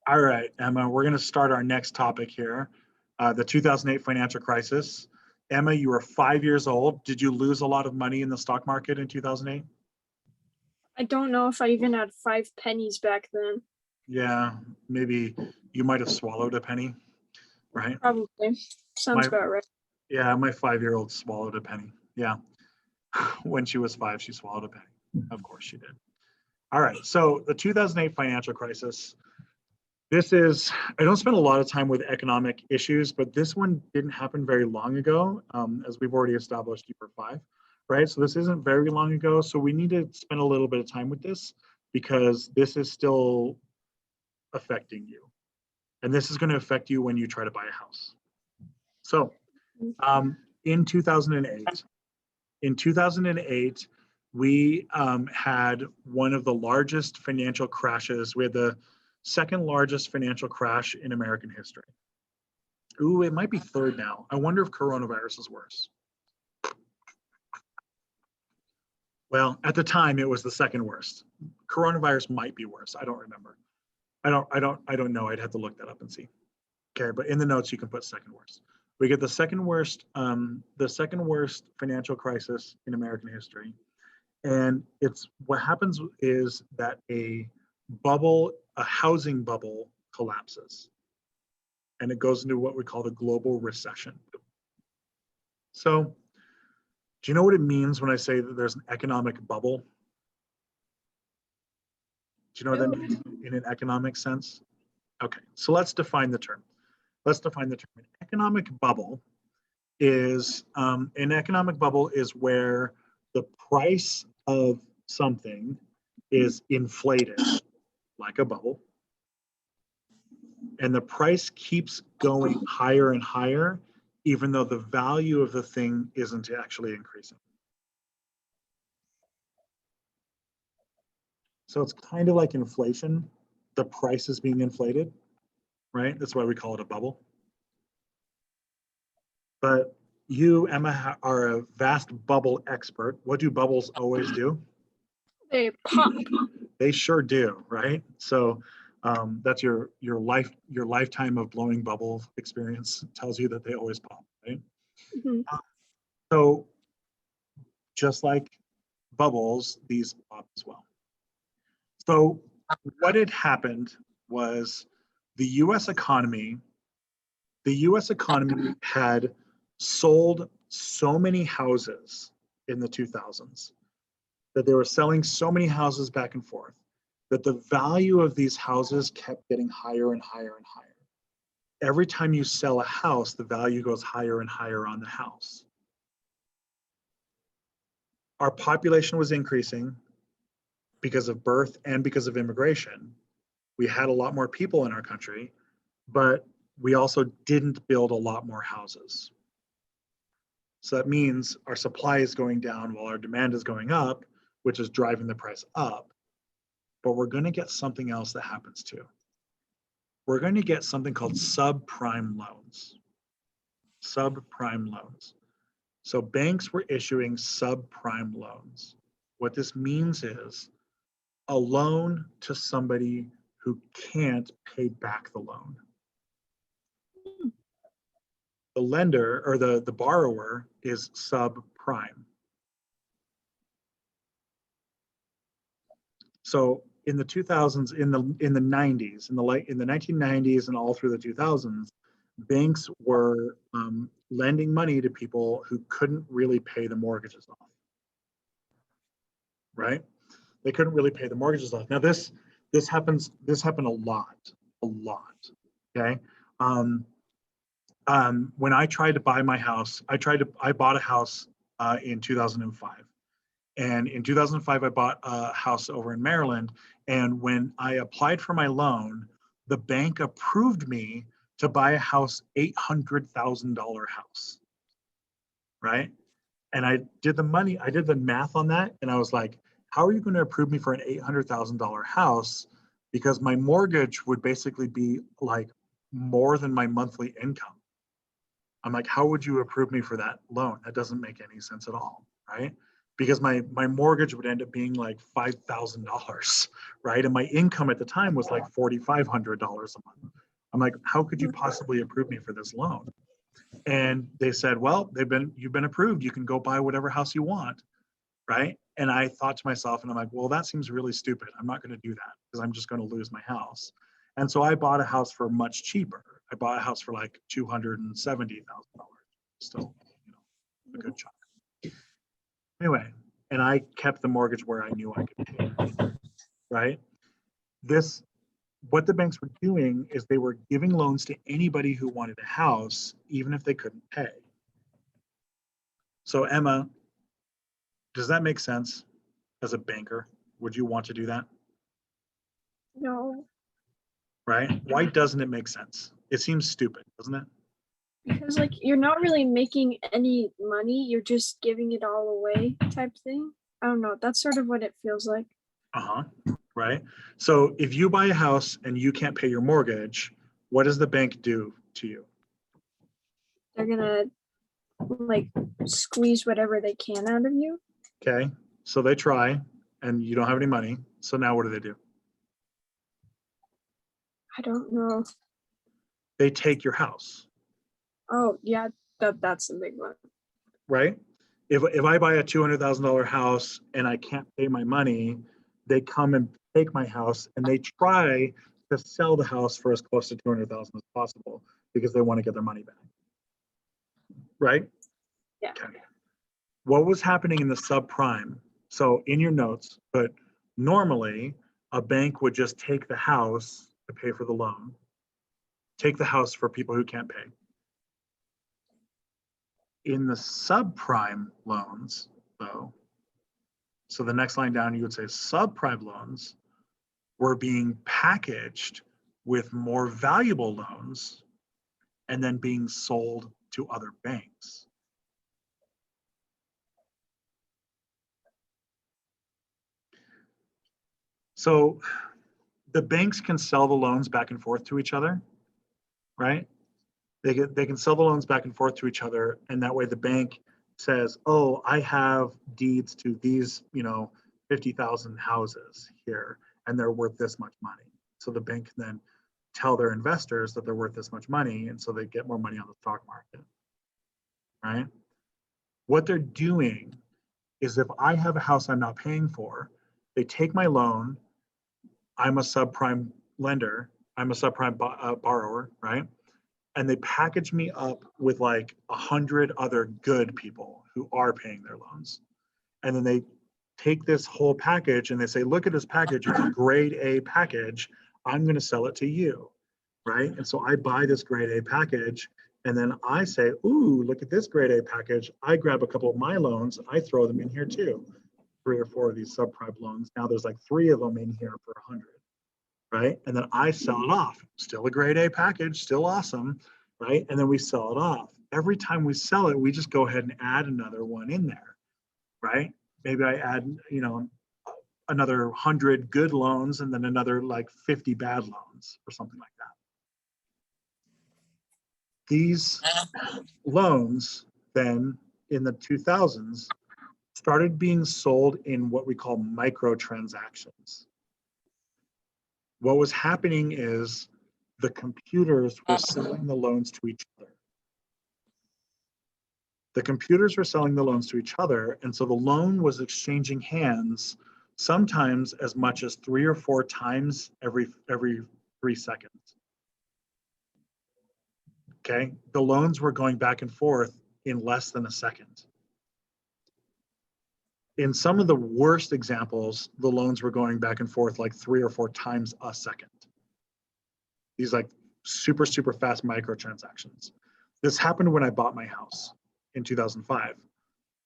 All right, Emma, we're going to start our next topic here, the 2008 financial crisis. Emma, you were 5 years old. Did you lose a lot of money in the stock market in 2008? I don't know if I even had 5 pennies back then. Yeah, maybe you might have swallowed a penny, right? Probably. Sounds My about right. yeah, my 5-year-old swallowed a penny. Yeah, when she was 5, she swallowed a penny. Of course she did. All right, so the 2008 financial crisis. This is, I don't spend a lot of time with economic issues, but this one didn't happen very long ago, as we've already established you were 5, right? So this isn't very long ago. So we need to spend a little bit of time with this because this is still affecting you. And this is going to affect you when you try to buy a house. So in 2008, we had one of the largest financial crashes. We had the second largest financial crash in American history. Ooh, it might be third now. I wonder if coronavirus is worse. Well, at the time it was the second worst. Coronavirus might be worse. I don't remember. I don't know. I'd have to look that up and see. Okay, but in the notes you can put second worst. We get the second worst financial crisis in American history. And it's what happens is that a housing bubble collapses. And it goes into what we call the global recession. So, do you know what it means when I say that there's an economic bubble? Do you know what that means in an economic sense? Okay, so let's define the term. An economic bubble is where the price of something is inflated like a bubble, and the price keeps going higher and higher, even though the value of the thing isn't actually increasing. So it's kind of like inflation. The price is being inflated, right? That's why we call it a bubble. But you, Emma, are a vast bubble expert. What do bubbles always do? They pop. They sure do, right? So that's your lifetime of blowing bubble experience tells you that they always pop, right? Mhm. So just like bubbles, these pop as well. So what had happened was the U.S. economy had sold so many houses in the 2000s that they were selling so many houses back and forth that the value of these houses kept getting higher and higher and higher. Every time you sell a house, the value goes higher and higher on the house. Our population was increasing because of birth and because of immigration. We had a lot more people in our country, but we also didn't build a lot more houses. So that means our supply is going down while our demand is going up, which is driving the price up. But we're going to get something else that happens too. We're going to get something called subprime loans. Subprime loans. So banks were issuing subprime loans. What this means is a loan to somebody who can't pay back the loan. The lender or the borrower is subprime. So in the 2000s, in the 90s, in the 1990s and all through the 2000s, banks were lending money to people who couldn't really pay the mortgages off. Right? They couldn't really pay the mortgages off. Now this happened a lot. Okay. When I tried to buy my house, I bought a house in 2005. And in 2005, I bought a house over in Maryland. And when I applied for my loan, the bank approved me to buy a house, $800,000 house, right? And I did the math on that, and I was like, how are you going to approve me for an $800,000 house? Because my mortgage would basically be like more than my monthly income. I'm like, how would you approve me for that loan? That doesn't make any sense at all, right? because my mortgage would end up being like $5,000, right? And my income at the time was like $4,500 a month. I'm like, how could you possibly approve me for this loan? And they said, well, you've been approved. You can go buy whatever house you want, right? And I thought to myself, and I'm like, well, that seems really stupid. I'm not going to do that because I'm just going to lose my house. And so I bought a house for much cheaper. I bought a house for like $270,000. Still, a good chunk. Anyway, and I kept the mortgage where I knew I could pay it, right? What the banks were doing is they were giving loans to anybody who wanted a house, even if they couldn't pay. So Emma, does that make sense as a banker? Would you want to do that? No, Right? Why doesn't it make sense? It seems stupid, doesn't it? because like you're not really making any money, you're just giving it all away type thing. I don't know. That's sort of what it feels like. Uh-huh. Right? So if you buy a house and you can't pay your mortgage, what does the bank do to you? They're gonna like squeeze whatever they can out of you. Okay. So they try and you don't have any money. So now what do they do? I don't know. They take your house. Oh yeah, that's a big one. Right? If I buy a $200,000 house and I can't pay my money, they come and take my house and they try to sell the house for as close to 200,000 as possible because they want to get their money back. Right? Yeah. Okay. What was happening in the subprime? So in your notes, but normally a bank would just take the house to pay for the loan, take the house for people who can't pay. In the subprime loans, though, so the next line down, you would say subprime loans were being packaged with more valuable loans and then being sold to other banks. So the banks can sell the loans back and forth to each other, right? They can sell the loans back and forth to each other, and that way the bank says, oh, I have deeds to these 50,000 houses here and they're worth this much money. So the bank can then tell their investors that they're worth this much money, and so they get more money on the stock market, right? What they're doing is if I have a house I'm not paying for, they take my loan, I'm a subprime lender, I'm a subprime borrower, right? And they package me up with like 100 other good people who are paying their loans. And then they take this whole package and they say, look at this package, it's a grade A package, I'm going to sell it to you, right? And so I buy this grade A package and then I say, ooh, look at this grade A package. I grab a couple of my loans, I throw them in here too. 3 or 4 of these subprime loans. Now there's like 3 of them in here for 100. Right? And then I sell it off. Still a grade A package, still awesome, right? And then we sell it off. Every time we sell it, we just go ahead and add another one in there, right? Maybe I add, another 100 good loans and then another like 50 bad loans or something like that. These loans then in the 2000s started being sold in what we call microtransactions. What was happening is the computers were selling the loans to each other. The computers were selling the loans to each other, and so the loan was exchanging hands sometimes as much as 3 or 4 times every 3 seconds. Okay, the loans were going back and forth in less than a second. In some of the worst examples, the loans were going back and forth like 3 or 4 times a second. These like super, super fast microtransactions. This happened when I bought my house in 2005,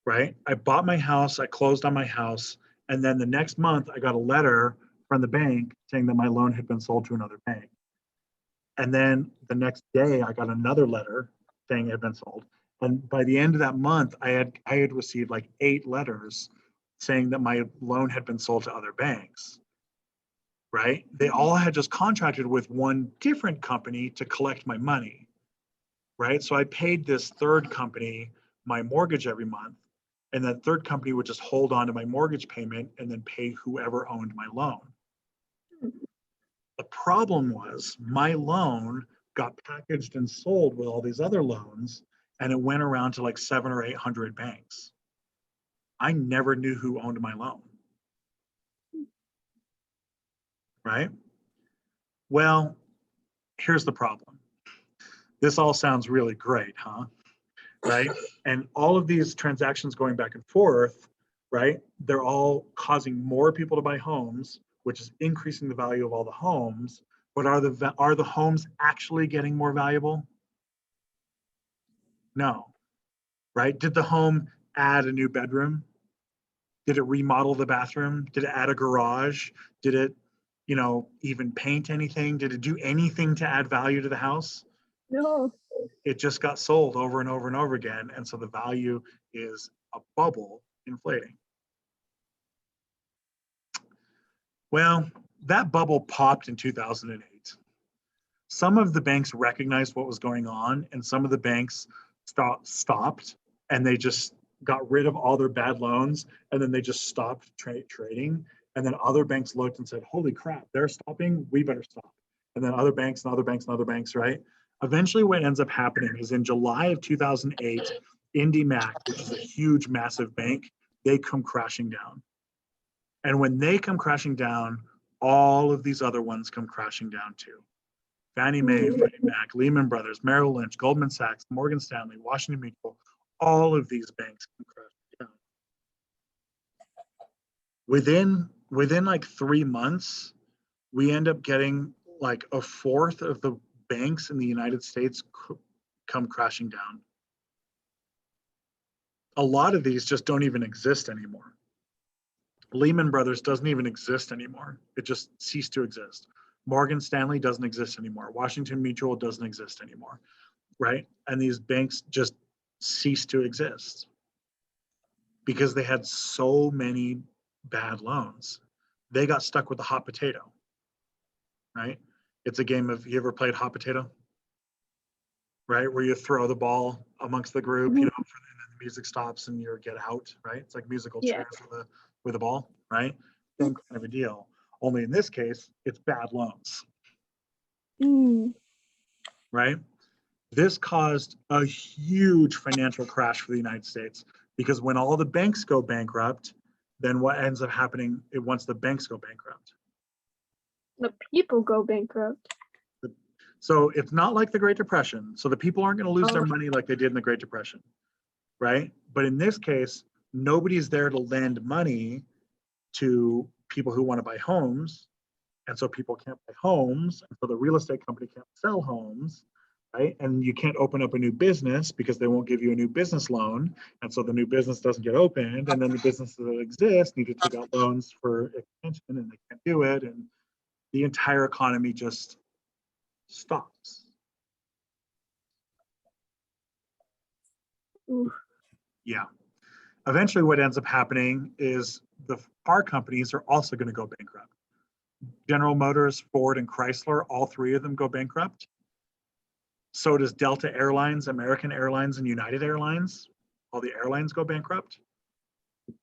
right? I bought my house, I closed on my house, and then the next month I got a letter from the bank saying that my loan had been sold to another bank. And then the next day I got another letter saying it had been sold. And by the end of that month, I had received like 8 letters saying that my loan had been sold to other banks, right? They all had just contracted with one different company to collect my money, right? So I paid this third company my mortgage every month, And that third company would just hold on to my mortgage payment and then pay whoever owned my loan. The problem was my loan got packaged and sold with all these other loans, and it went around to like 700 or 800 banks. I never knew who owned my loan. Right? Well, here's the problem. This all sounds really great, huh? Right? And all of these transactions going back and forth, right? They're all causing more people to buy homes, which is increasing the value of all the homes. But are the homes actually getting more valuable? No. Right? Did the home add a new bedroom? Did it remodel the bathroom? Did it add a garage? Did it, even paint anything? Did it do anything to add value to the house? No. It just got sold over and over and over again. And so the value is a bubble inflating. Well, that bubble popped in 2008. Some of the banks recognized what was going on, and some of the banks stopped, and they just got rid of all their bad loans, and then they just stopped trading. And then other banks looked and said, holy crap, they're stopping, we better stop. And then other banks and other banks and other banks, right? Eventually what ends up happening is in July of 2008, IndyMac, which is a huge, massive bank, they come crashing down. And when they come crashing down, all of these other ones come crashing down too. Fannie Mae, Freddie Mac, Lehman Brothers, Merrill Lynch, Goldman Sachs, Morgan Stanley, Washington Mutual, all of these banks come crashing down. Within like 3 months, we end up getting like a fourth of the banks in the United States come crashing down. A lot of these just don't even exist anymore. Lehman Brothers doesn't even exist anymore. It just ceased to exist. Morgan Stanley doesn't exist anymore. Washington Mutual doesn't exist anymore, right? And these banks just ceased to exist because they had so many bad loans. They got stuck with the hot potato, right? It's a game of, you ever played hot potato? Right, where you throw the ball amongst the group, and then the music stops and you get out, right? It's like musical chairs with a ball, right? Same kind of a deal. Only in this case, it's bad loans. Right? This caused a huge financial crash for the United States because when all the banks go bankrupt, then what ends up happening once the banks go bankrupt? The people go bankrupt. So it's not like the Great Depression. So the people aren't going to lose their money like they did in the Great Depression, right? But in this case, nobody's there to lend money to people who want to buy homes. And so people can't buy homes. And so the real estate company can't sell homes, right? And you can't open up a new business because they won't give you a new business loan. And so the new business doesn't get opened. And then the businesses that exist need to take out loans for expansion and they can't do it. And the entire economy just stops. Yeah. Eventually what ends up happening is the car companies are also going to go bankrupt. General Motors, Ford, and Chrysler, all three of them go bankrupt. So does Delta Airlines, American Airlines, and United Airlines. All the airlines go bankrupt,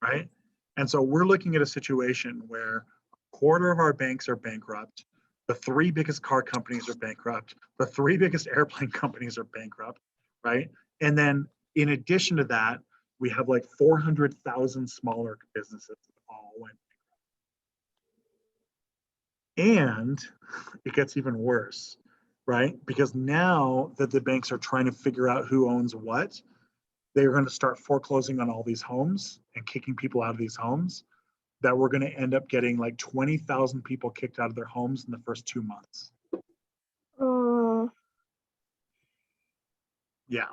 right? And so we're looking at a situation where a quarter of our banks are bankrupt. The three biggest car companies are bankrupt. The three biggest airplane companies are bankrupt, right? And then in addition to that, we have like 400,000 smaller businesses that all went bankrupt. And it gets even worse, right? Because now that the banks are trying to figure out who owns what, they're going to start foreclosing on all these homes and kicking people out of these homes, that we're going to end up getting like 20,000 people kicked out of their homes in the first 2 months. Yeah,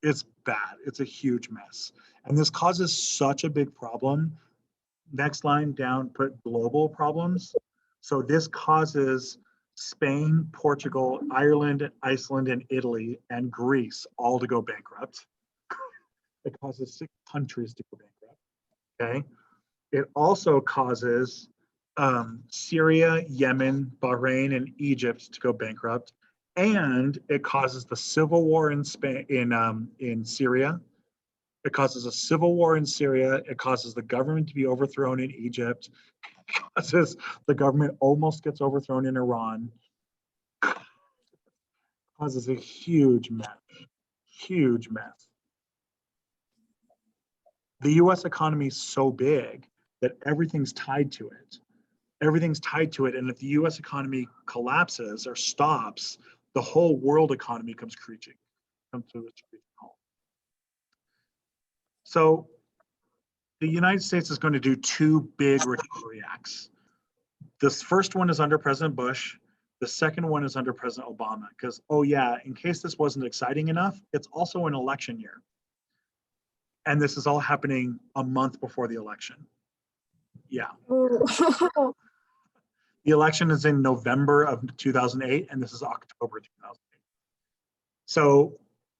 it's bad. It's a huge mess. And this causes such a big problem. Next line down, put global problems. So this causes Spain, Portugal, Ireland, Iceland, and Italy, and Greece all to go bankrupt. It causes 6 countries to go bankrupt, okay? It also causes Syria, Yemen, Bahrain, and Egypt to go bankrupt, and it causes the civil war in Spain, in Syria, It causes a civil war in Syria. It causes the government to be overthrown in Egypt. It causes the government almost gets overthrown in Iran. It causes a huge mess. Huge mess. The US economy is so big that everything's tied to it. Everything's tied to it. And if the US economy collapses or stops, the whole world economy comes to the screeching halt. So the United States is going to do two big recovery acts. This first one is under President Bush. The second one is under President Obama. Because, oh yeah, in case this wasn't exciting enough, it's also an election year. And this is all happening a month before the election. Yeah. Oh. The election is in November of 2008, and this is October 2008. So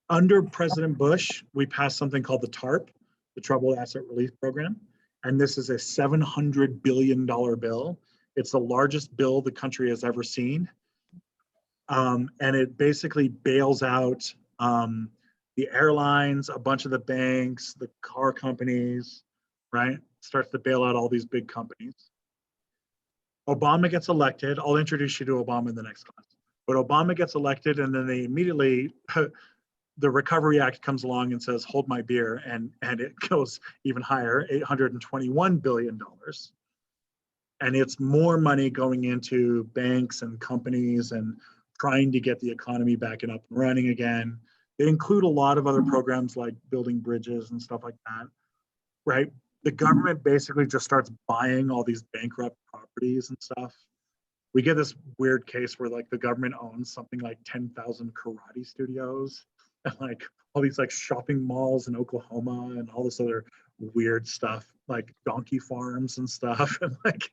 under President Bush, we passed something called the TARP, the Troubled Asset Relief Program. And this is a $700 billion bill. It's the largest bill the country has ever seen. And it basically bails out the airlines, a bunch of the banks, the car companies, right? Starts to bail out all these big companies. Obama gets elected. I'll introduce you to Obama in the next class. But Obama gets elected, and then they immediately, the Recovery Act comes along and says, hold my beer, and it goes even higher, $821 billion. And it's more money going into banks and companies and trying to get the economy back and up and running again. They include a lot of other programs like building bridges and stuff like that, right? The government basically just starts buying all these bankrupt properties and stuff. We get this weird case where like the government owns something like 10,000 karate studios and like all these like shopping malls in Oklahoma and all this other weird stuff, like donkey farms and stuff, and like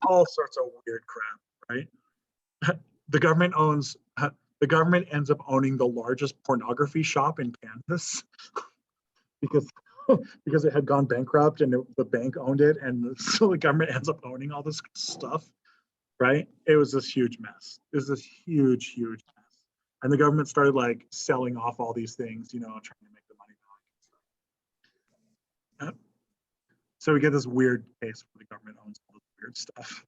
all sorts of weird crap, right? The government ends up owning the largest pornography shop in Kansas because it had gone bankrupt and the bank owned it, and so the government ends up owning all this stuff, right? It was this huge mess. It was this huge mess. And the government started like selling off all these things, trying to make the money back. So we get this weird case where the government owns all this weird stuff.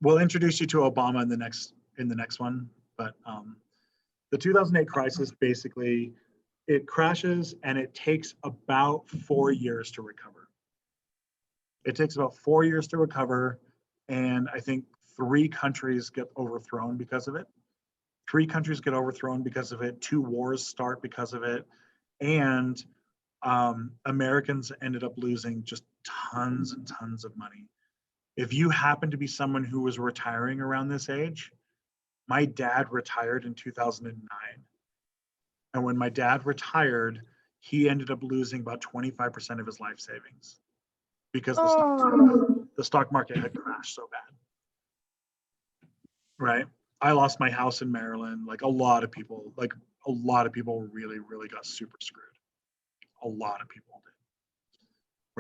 We'll introduce you to Obama in the next one, but the 2008 crisis, basically, it crashes and it takes about 4 years to recover. It takes about 4 years to recover, and I think 3 countries get overthrown because of it. 3 countries get overthrown because of it. 2 wars start because of it, and Americans ended up losing just tons and tons of money. If you happen to be someone who was retiring around this age, my dad retired in 2009. And when my dad retired, he ended up losing about 25% of his life savings because the stock market had crashed so bad. Right? I lost my house in Maryland. Like a lot of people really, really got super screwed. A lot of people did.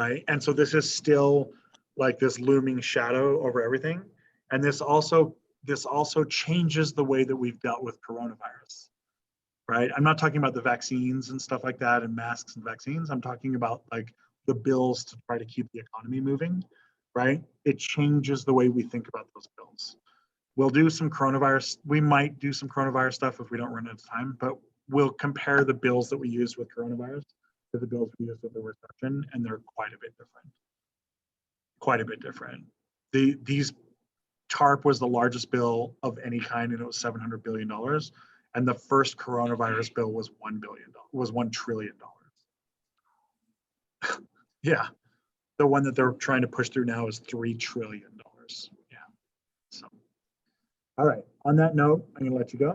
Right? And so this is still like this looming shadow over everything. And this also changes the way that we've dealt with coronavirus, right? I'm not talking about the vaccines and stuff like that and masks and vaccines. I'm talking about like the bills to try to keep the economy moving, right? It changes the way we think about those bills. We'll do some coronavirus. We might do some coronavirus stuff if we don't run out of time, but we'll compare the bills that we use with coronavirus to the bills we use with the recession, and they're quite a bit different. Quite a bit different. These TARP was the largest bill of any kind, and it was $700 billion. And the first coronavirus bill was $1 trillion. Yeah, the one that they're trying to push through now is $3 trillion. Yeah. So, all right. On that note, I'm going to let you go.